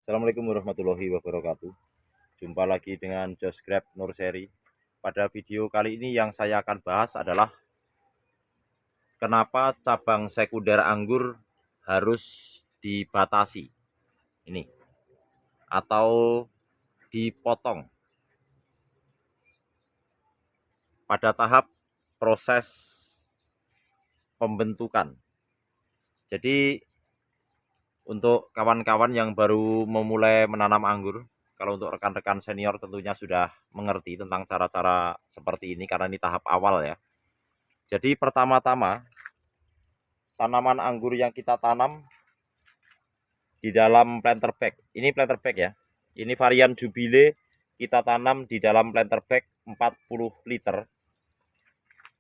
Assalamualaikum warahmatullahi wabarakatuh. Jumpa lagi dengan Jos Grab Nurseri. Pada video kali ini yang saya akan bahas adalah kenapa cabang sekunder anggur harus dibatasi ini atau dipotong pada tahap proses pembentukan. Jadi untuk kawan-kawan yang baru memulai menanam anggur, kalau untuk rekan-rekan senior tentunya sudah mengerti tentang cara-cara seperti ini karena ini tahap awal ya. Jadi pertama-tama tanaman anggur yang kita tanam di dalam planter bag. Ini planter bag ya. Ini varian Jubile, kita tanam di dalam planter bag 40 liter.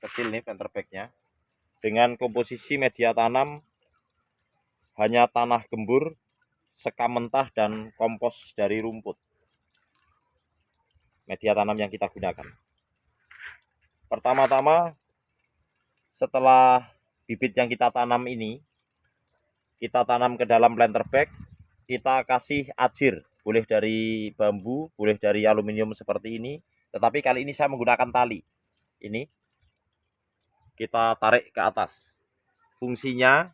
Kecil nih planter bagnya. Dengan komposisi media tanam hanya tanah gembur, sekam mentah dan kompos dari rumput. Media tanam yang kita gunakan. Pertama-tama setelah bibit yang kita tanam ini kita tanam ke dalam planter bag, kita kasih ajir, boleh dari bambu, boleh dari aluminium seperti ini, tetapi kali ini saya menggunakan tali. Ini kita tarik ke atas. Fungsinya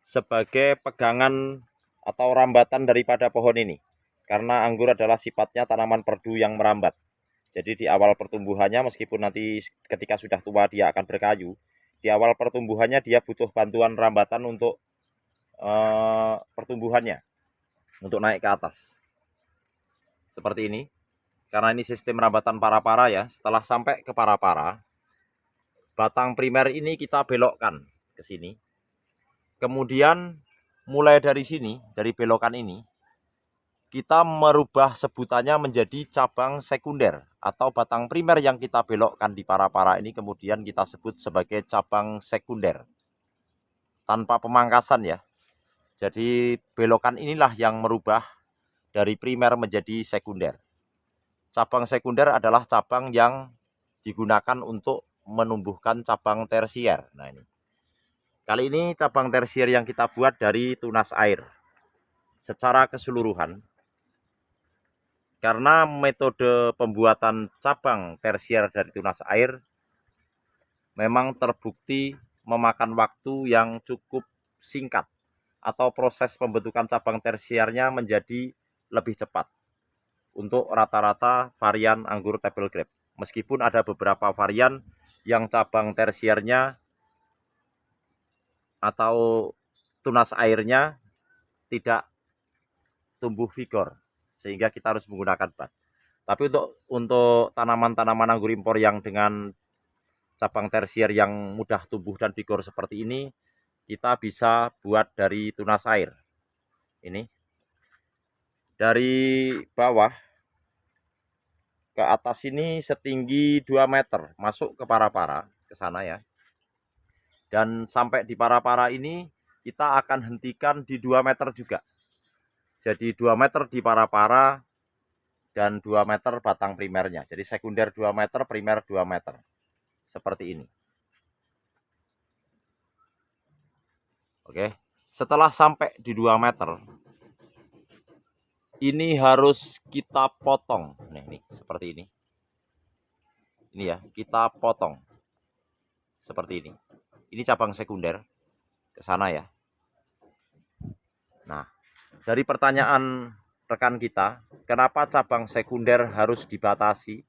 sebagai pegangan atau rambatan daripada pohon ini, karena anggur adalah sifatnya tanaman perdu yang merambat. Jadi di awal pertumbuhannya, meskipun nanti ketika sudah tua dia akan berkayu, di awal pertumbuhannya dia butuh bantuan rambatan untuk pertumbuhannya, untuk naik ke atas seperti ini. Karena ini sistem rambatan para-para ya. Setelah sampai ke para-para, batang primer ini kita belokkan ke sini. Kemudian mulai dari sini, dari belokan ini, kita merubah sebutannya menjadi cabang sekunder, atau batang primer yang kita belokkan di para-para ini kemudian kita sebut sebagai cabang sekunder tanpa pemangkasan ya. Jadi belokan inilah yang merubah dari primer menjadi sekunder. Cabang sekunder adalah cabang yang digunakan untuk menumbuhkan cabang tersier. Nah ini. Kali ini cabang tersier yang kita buat dari tunas air. Secara keseluruhan, karena metode pembuatan cabang tersier dari tunas air memang terbukti memakan waktu yang cukup singkat, atau proses pembentukan cabang tersiernya menjadi lebih cepat untuk rata-rata varian anggur table grape. Meskipun ada beberapa varian yang cabang tersiernya atau tunas airnya tidak tumbuh vigor, sehingga kita harus menggunakan bat. Tapi untuk tanaman-tanaman anggur impor yang dengan cabang tersier yang mudah tumbuh dan vigor seperti ini, kita bisa buat dari tunas air. Ini dari bawah ke atas ini setinggi 2 meter, masuk ke para-para ke sana ya. Dan sampai di para-para ini kita akan hentikan di 2 meter juga. Jadi 2 meter di para-para dan 2 meter batang primernya. Jadi sekunder 2 meter, primer 2 meter. Seperti ini. Oke. Setelah sampai di 2 meter, ini harus kita potong. Nih, seperti ini. Ini ya, kita potong. Seperti ini. Ini cabang sekunder ke sana ya. Nah, dari pertanyaan rekan kita, kenapa cabang sekunder harus dibatasi,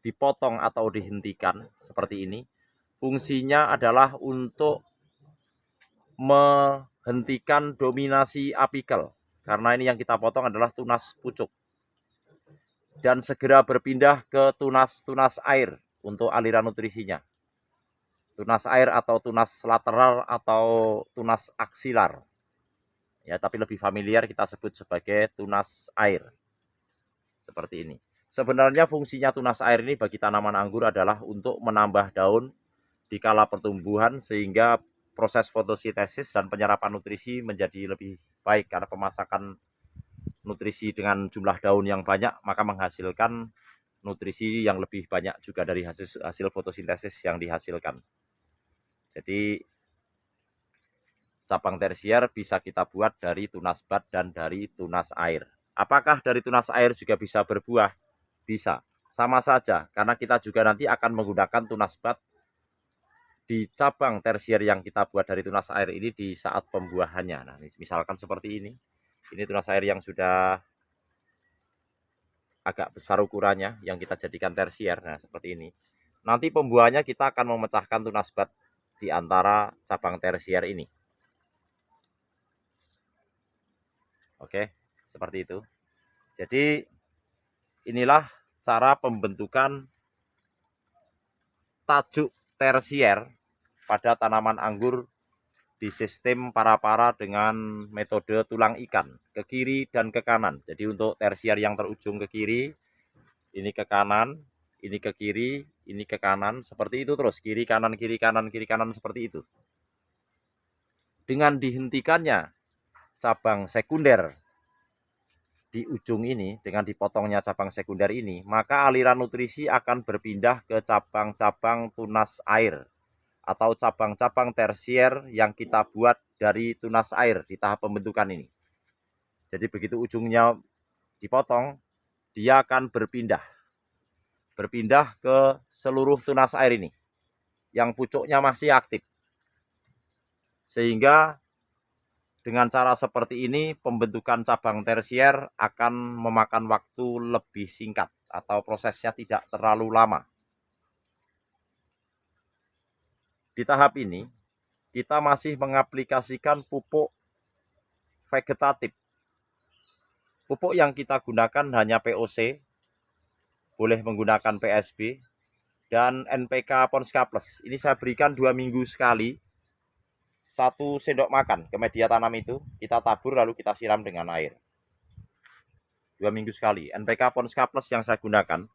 dipotong atau dihentikan seperti ini? Fungsinya adalah untuk menghentikan dominasi apikel, karena ini yang kita potong adalah tunas pucuk, dan segera berpindah ke tunas-tunas air untuk aliran nutrisinya. Tunas air atau tunas lateral atau tunas aksilar. Ya, tapi lebih familiar kita sebut sebagai tunas air. Seperti ini. Sebenarnya fungsinya tunas air ini bagi tanaman anggur adalah untuk menambah daun di kala pertumbuhan, sehingga proses fotosintesis dan penyerapan nutrisi menjadi lebih baik, karena pemasakan nutrisi dengan jumlah daun yang banyak maka menghasilkan nutrisi yang lebih banyak juga dari hasil fotosintesis yang dihasilkan. Jadi cabang tersier bisa kita buat dari tunas bat dan dari tunas air, Apakah dari tunas air juga bisa berbuah? Bisa. Sama saja, karena kita juga nanti akan menggunakan tunas bat di cabang tersier yang kita buat dari tunas air ini di saat pembuahannya. Nah, misalkan seperti ini. Ini tunas air yang sudah agak besar ukurannya, yang kita jadikan tersier. Nah, seperti ini. Nanti pembuahannya kita akan memecahkan tunas bat di antara cabang tersier ini. Oke, seperti itu. Jadi inilah cara pembentukan tajuk tersier pada tanaman anggur di sistem para-para dengan metode tulang ikan ke kiri dan ke kanan. Jadi untuk tersier yang terujung ke kiri, ini ke kanan, ini ke kiri, ini ke kanan, seperti itu terus, kiri kanan kiri kanan kiri kanan, seperti itu. Dengan dihentikannya cabang sekunder di ujung ini, dengan dipotongnya cabang sekunder ini, maka aliran nutrisi akan berpindah ke cabang-cabang tunas air atau cabang-cabang tersier yang kita buat dari tunas air di tahap pembentukan ini. Jadi begitu ujungnya dipotong, dia akan berpindah ke seluruh tunas air ini yang pucuknya masih aktif. Sehingga dengan cara seperti ini, pembentukan cabang tersier akan memakan waktu lebih singkat atau prosesnya tidak terlalu lama. Di tahap ini, kita masih mengaplikasikan pupuk vegetatif. Pupuk yang kita gunakan hanya POC, boleh menggunakan PSB, dan NPK Ponska Plus. Ini saya berikan 2 minggu sekali, 1 sendok makan ke media tanam itu, kita tabur lalu kita siram dengan air. 2 minggu sekali. NPK Ponska Plus yang saya gunakan,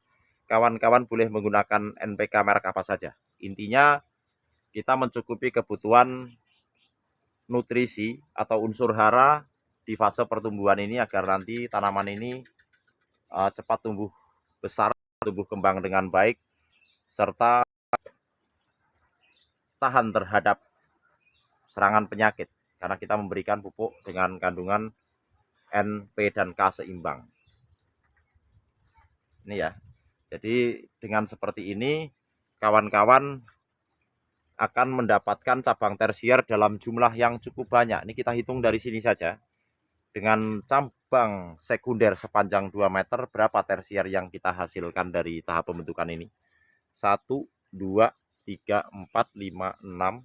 kawan-kawan boleh menggunakan NPK merek apa saja. Intinya kita mencukupi kebutuhan nutrisi atau unsur hara di fase pertumbuhan ini agar nanti tanaman ini cepat tumbuh besar, tumbuh kembang dengan baik, serta tahan terhadap serangan penyakit karena kita memberikan pupuk dengan kandungan N, P, dan K seimbang. Ini ya. Jadi dengan seperti ini kawan-kawan akan mendapatkan cabang tersier dalam jumlah yang cukup banyak. Ini kita hitung dari sini saja. Dengan cabang sekunder sepanjang 2 meter, berapa tersier yang kita hasilkan dari tahap pembentukan ini? 1, 2, 3, 4, 5, 6,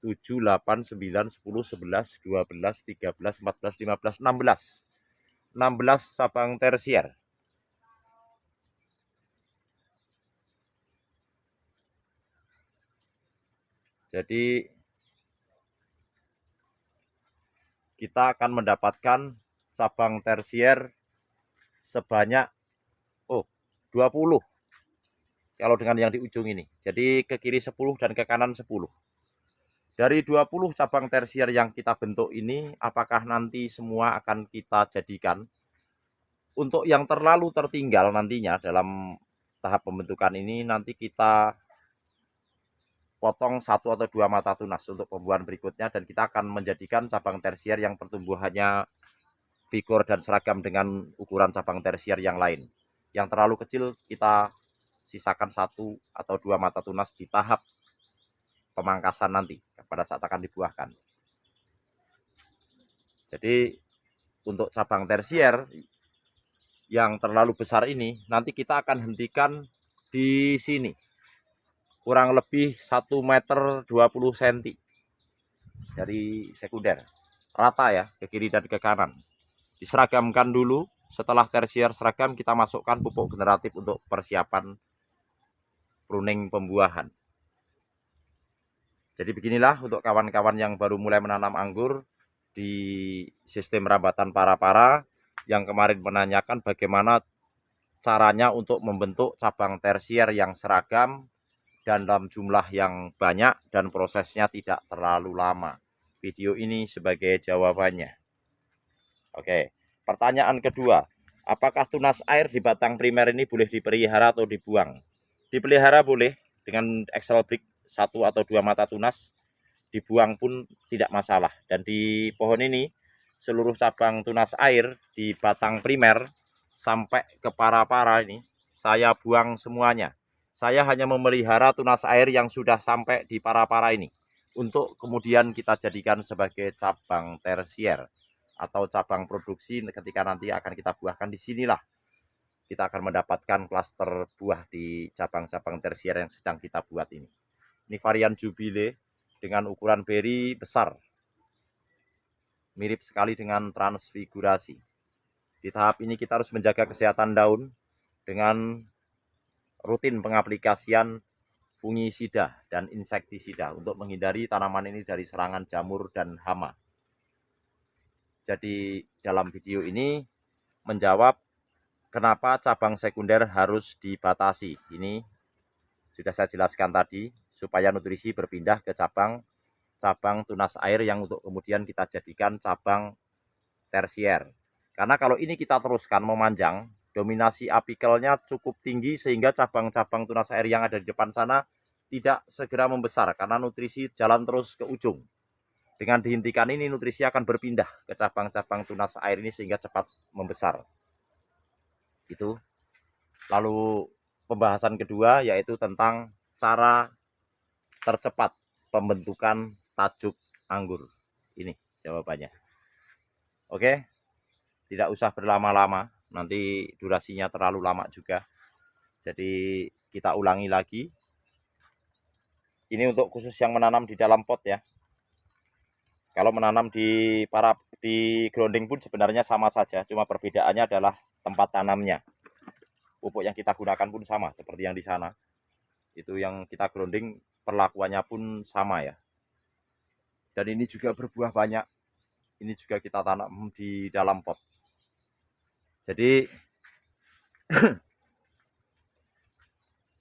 7, 8, 9, 10, 11, 12, 13, 14, 15, 16. 16 cabang tersier. Jadi kita akan mendapatkan cabang tersier sebanyak 20 kalau dengan yang di ujung ini. Jadi ke kiri 10 dan ke kanan 10. Dari 20 cabang tersier yang kita bentuk ini, apakah nanti semua akan kita jadikan? Untuk yang terlalu tertinggal nantinya dalam tahap pembentukan ini, nanti kita potong 1 atau 2 mata tunas untuk pembuahan berikutnya, dan kita akan menjadikan cabang tersier yang pertumbuhannya vigor dan seragam dengan ukuran cabang tersier yang lain. Yang terlalu kecil kita sisakan 1 atau 2 mata tunas di tahap pemangkasan nanti pada saat akan dibuahkan. Jadi untuk cabang tersier yang terlalu besar ini nanti kita akan hentikan di sini, kurang lebih 1 meter 20 cm dari sekunder, rata ya, ke kiri dan ke kanan. Diseragamkan dulu. Setelah tersier seragam, kita masukkan pupuk generatif untuk persiapan pruning pembuahan. Jadi beginilah untuk kawan-kawan yang baru mulai menanam anggur di sistem rambatan para-para, yang kemarin menanyakan bagaimana caranya untuk membentuk cabang tersier yang seragam dan dalam jumlah yang banyak dan prosesnya tidak terlalu lama. Video ini sebagai jawabannya. Oke, pertanyaan kedua, apakah tunas air di batang primer ini boleh dipelihara atau dibuang? Dipelihara boleh dengan Excel brick 1 atau 2 mata tunas, dibuang pun tidak masalah. Dan di pohon ini seluruh cabang tunas air di batang primer sampai ke para-para ini saya buang semuanya. Saya hanya memelihara tunas air yang sudah sampai di para-para ini untuk kemudian kita jadikan sebagai cabang tersier atau cabang produksi ketika nanti akan kita buahkan. Di sinilah kita akan mendapatkan klaster buah di cabang-cabang tersier yang sedang kita buat ini. Ini varian Jubile dengan ukuran beri besar, mirip sekali dengan transfigurasi. Di tahap ini kita harus menjaga kesehatan daun dengan rutin pengaplikasian fungisida dan insektisida untuk menghindari tanaman ini dari serangan jamur dan hama. Jadi dalam video ini menjawab kenapa cabang sekunder harus dibatasi. Ini sudah saya jelaskan tadi, supaya nutrisi berpindah ke cabang tunas air yang untuk kemudian kita jadikan cabang tersier. Karena kalau ini kita teruskan memanjang, dominasi apikelnya cukup tinggi sehingga cabang-cabang tunas air yang ada di depan sana tidak segera membesar karena nutrisi jalan terus ke ujung. Dengan dihentikan ini, nutrisi akan berpindah ke cabang-cabang tunas air ini sehingga cepat membesar. Itu. Lalu pembahasan kedua yaitu tentang cara tercepat pembentukan tajuk anggur. Ini jawabannya. Oke, tidak usah berlama-lama, nanti durasinya terlalu lama juga. Jadi kita ulangi lagi. Ini untuk khusus yang menanam di dalam pot ya. Kalau menanam di grounding pun sebenarnya sama saja, cuma perbedaannya adalah tempat tanamnya. Pupuk yang kita gunakan pun sama seperti yang di sana. Itu yang kita grounding perlakuannya pun sama ya. Dan ini juga berbuah banyak. Ini juga kita tanam di dalam pot. Jadi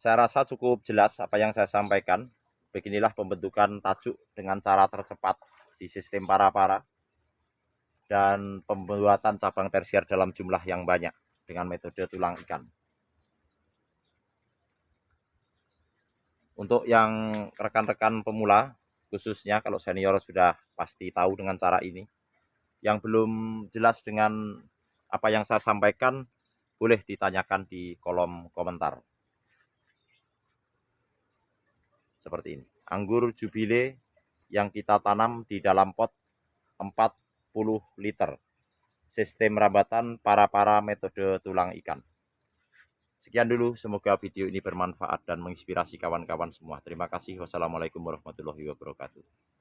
saya rasa cukup jelas apa yang saya sampaikan. Beginilah pembentukan tajuk dengan cara tercepat di sistem para-para dan pembuatan cabang tersier dalam jumlah yang banyak dengan metode tulang ikan. Untuk yang rekan-rekan pemula, khususnya kalau senior sudah pasti tahu dengan cara ini. Yang belum jelas dengan apa yang saya sampaikan, boleh ditanyakan di kolom komentar. Seperti ini. Anggur Jubile yang kita tanam di dalam pot 40 liter. Sistem rambatan para-para metode tulang ikan. Sekian dulu, semoga video ini bermanfaat dan menginspirasi kawan-kawan semua. Terima kasih. Wassalamualaikum warahmatullahi wabarakatuh.